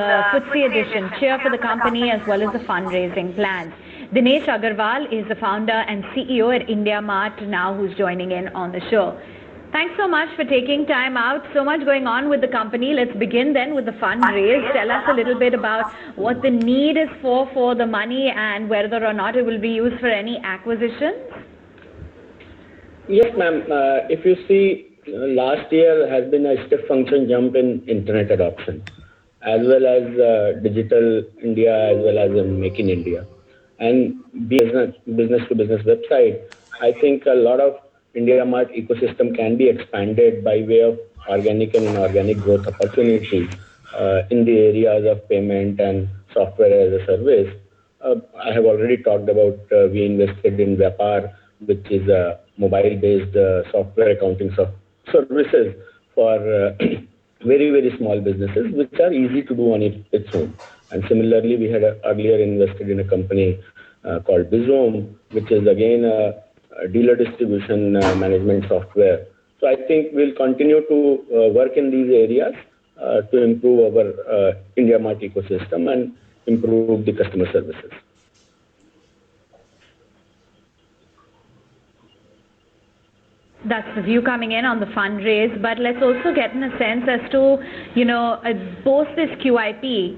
FTSE edition, cheer for the company as well as the fundraising plans. Dinesh Agarwal is the founder and CEO at Indiamart now, who's joining in on the show. Thanks so much for taking time out. So much going on with the company. Let's begin then with the fundraise. Tell us a little bit about what the need is for the money and whether or not it will be used for any acquisitions. Yes, ma'am. If you see, last year has been a step function jump in internet adoption, as well as digital India, as well as Make in India. And being a business-to-business website, I think a lot of IndiaMart ecosystem can be expanded by way of organic and inorganic growth opportunities in the areas of payment and software as a service. I have already talked about we invested in Vyapar, which is a mobile-based software accounting services for very, very small businesses, which are easy to do on its own. And similarly, we had earlier invested in a company called Bizome, which is again a dealer distribution management software. So I think we'll continue to work in these areas to improve our IndiaMart ecosystem and improve the customer services. That's the view coming in on the fundraise, but let's also get in a sense as to, post this QIP,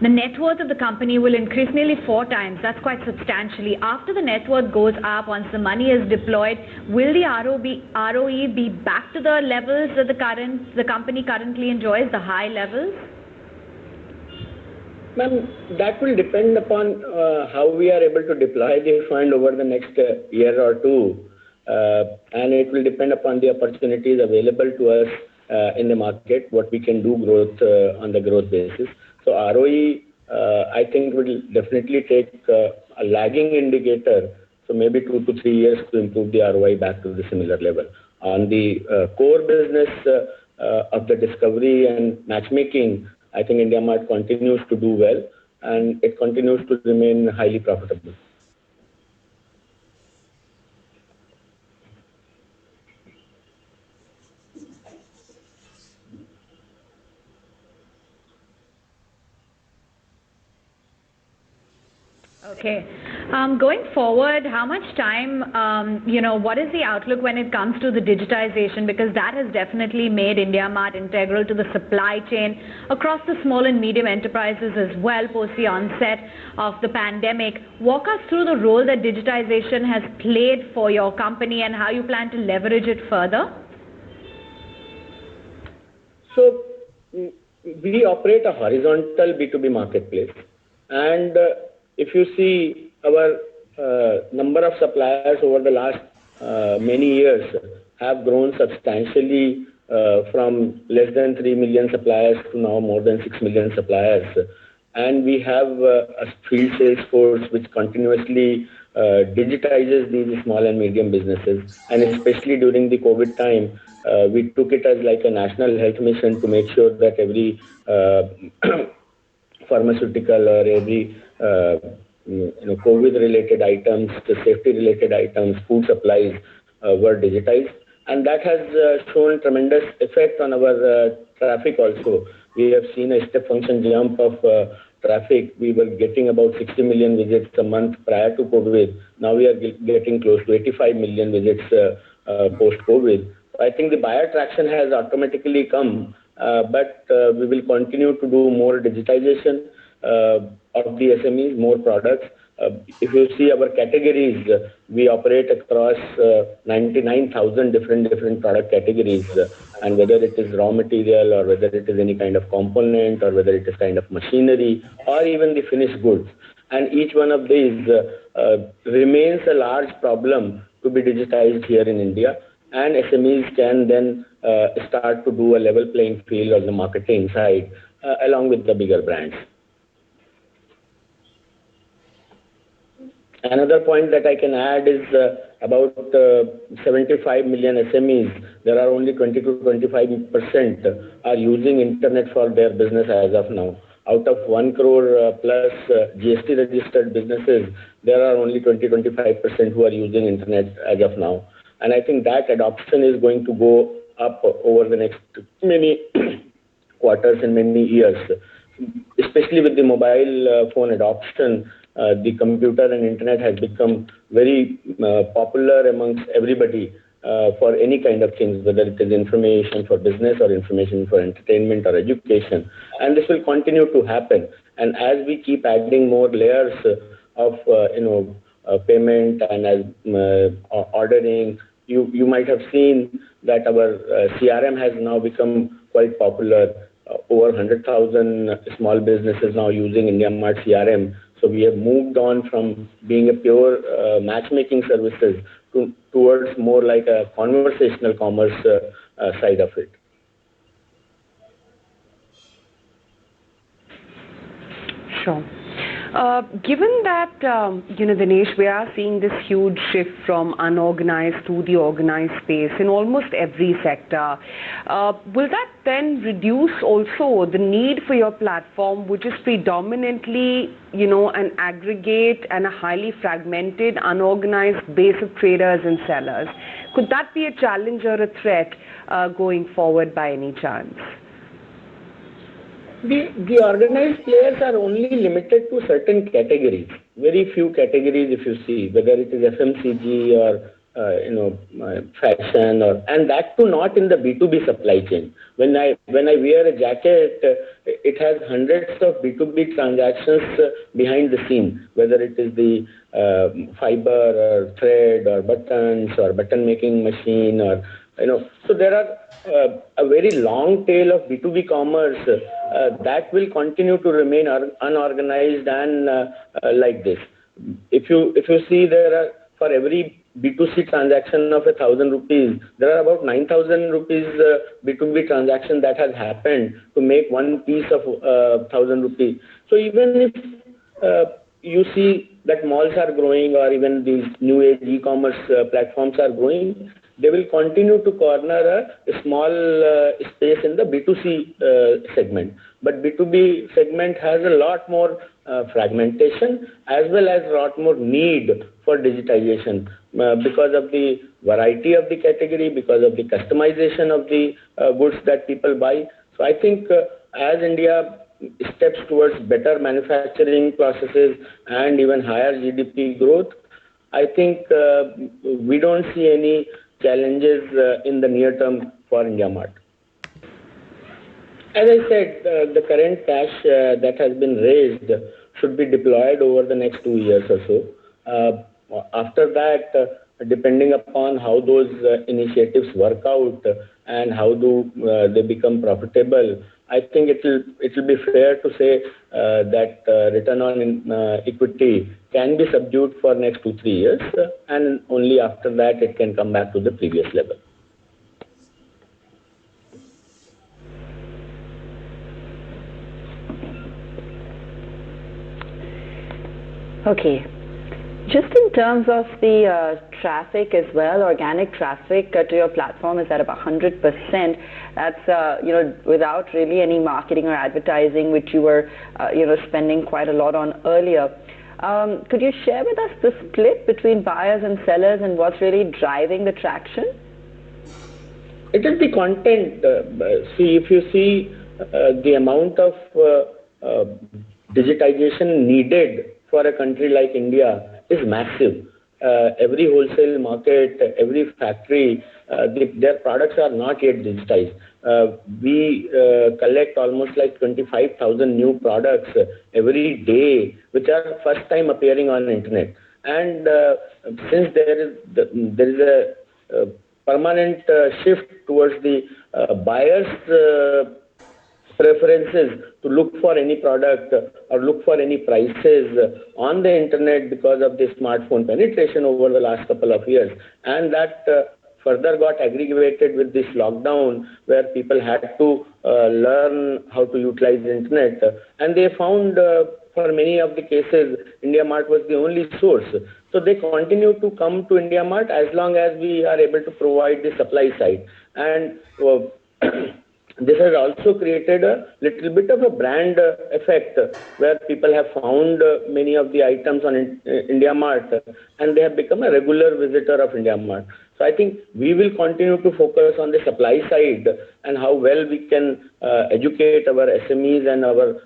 the net worth of the company will increase nearly 4 times. That's quite substantially. After the net worth goes up, once the money is deployed, will the ROE be back to the levels that the company currently enjoys, the high levels? Ma'am, that will depend upon how we are able to deploy the fund over the next year or two. And it will depend upon the opportunities available to us in the market, what we can do on the growth basis. So ROE, I think will definitely take a lagging indicator, so maybe 2 to 3 years to improve the ROI back to the similar level. On the core business of the discovery and matchmaking, I think IndiaMart continues to do well and it continues to remain highly profitable. Okay. Going forward, how much time, what is the outlook when it comes to the digitization? Because that has definitely made IndiaMart integral to the supply chain across the small and medium enterprises as well, post the onset of the pandemic. Walk us through the role that digitization has played for your company and how you plan to leverage it further. So, we operate a horizontal B2B marketplace. And if you see our number of suppliers over the last many years have grown substantially from less than 3 million suppliers to now more than 6 million suppliers. And we have a field sales force which continuously digitizes these small and medium businesses. And especially during the COVID time, we took it as like a national health mission to make sure that every pharmaceutical or every COVID-related items, the safety-related items, food supplies were digitized. And that has shown tremendous effect on our traffic also. We have seen a step function jump of traffic. We were getting about 60 million visits a month prior to COVID. Now we are getting close to 85 million visits post-COVID. I think the buyer traction has automatically come, but we will continue to do more digitization of the SMEs, more products. If you see our categories, we operate across 99,000 different product categories, and whether it is raw material or whether it is any kind of component or whether it is kind of machinery or even the finished goods. And each one of these remains a large problem to be digitized here in India. And SMEs can then start to do a level playing field on the marketing side along with the bigger brands. Another point that I can add is about 75 million SMEs. There are only 20 to 25% are using internet for their business as of now. Out of 1 crore plus GST registered businesses, there are only 20-25% who are using internet as of now. And I think that adoption is going to go up over the next many quarters and many years. especially with the mobile phone adoption, the computer and internet has become very popular amongst everybody for any kind of things, whether it is information for business or information for entertainment or education. And this will continue to happen. And as we keep adding more layers of payment and as ordering, you might have seen that our CRM has now become quite popular. Over 100,000 small businesses now using IndiaMart CRM. So we have moved on from being a pure matchmaking services towards more like a conversational commerce side of it. Sure. Given that, Dinesh, we are seeing this huge shift from unorganized to the organized space in almost every sector, will that then reduce also the need for your platform, which is predominantly, an aggregate and a highly fragmented, unorganized base of traders and sellers? Could that be a challenge or a threat going forward by any chance? The organized players are only limited to certain categories, very few categories if you see, whether it is FMCG or fashion, and that too not in the B2B supply chain. When I wear a jacket, it has hundreds of B2B transactions behind the scene, whether it is the fiber or thread or buttons or button making machine or so there are a very long tail of B2B commerce that will continue to remain unorganized and like this. If you see, there are for every B2C transaction of 1,000 rupees, there are about 9,000 rupees B2B transaction that has happened to make one piece of 1,000 rupees. So even if you see that malls are growing or even these new age e-commerce platforms are growing, they will continue to corner a small space in the B2C segment. But B2B segment has a lot more fragmentation as well as a lot more need for digitization because of the variety of the category, because of the customization of the goods that people buy. So I think as India steps towards better manufacturing processes and even higher GDP growth, I think we don't see any challenges in the near term for IndiaMart. As I said, the current cash that has been raised should be deployed over the next 2 years or so. After that, depending upon how those initiatives work out and how do they become profitable, I think it will be fair to say that return on equity can be subdued for next 2-3 years, and only after that it can come back to the previous level. Okay. Just in terms of the traffic as well, organic traffic to your platform is at about 100%. That's without really any marketing or advertising, which you were spending quite a lot on earlier. Could you share with us the split between buyers and sellers and what's really driving the traction? It is the content. If you see the amount of digitization needed for a country like India is massive. Every wholesale market, every factory, their products are not yet digitized. We collect almost like 25,000 new products every day, which are first time appearing on the internet. And since there is a permanent shift towards the buyers' preferences to look for any product or look for any prices on the internet because of the smartphone penetration over the last couple of years, and that further got aggravated with this lockdown where people had to learn how to utilize the internet, and they found for many of the cases IndiaMart was the only source. So they continue to come to IndiaMart as long as we are able to provide the supply side. And this has also created a little bit of a brand effect where people have found many of the items on IndiaMart and they have become a regular visitor of IndiaMart. So I think we will continue to focus on the supply side and how well we can educate our SMEs and our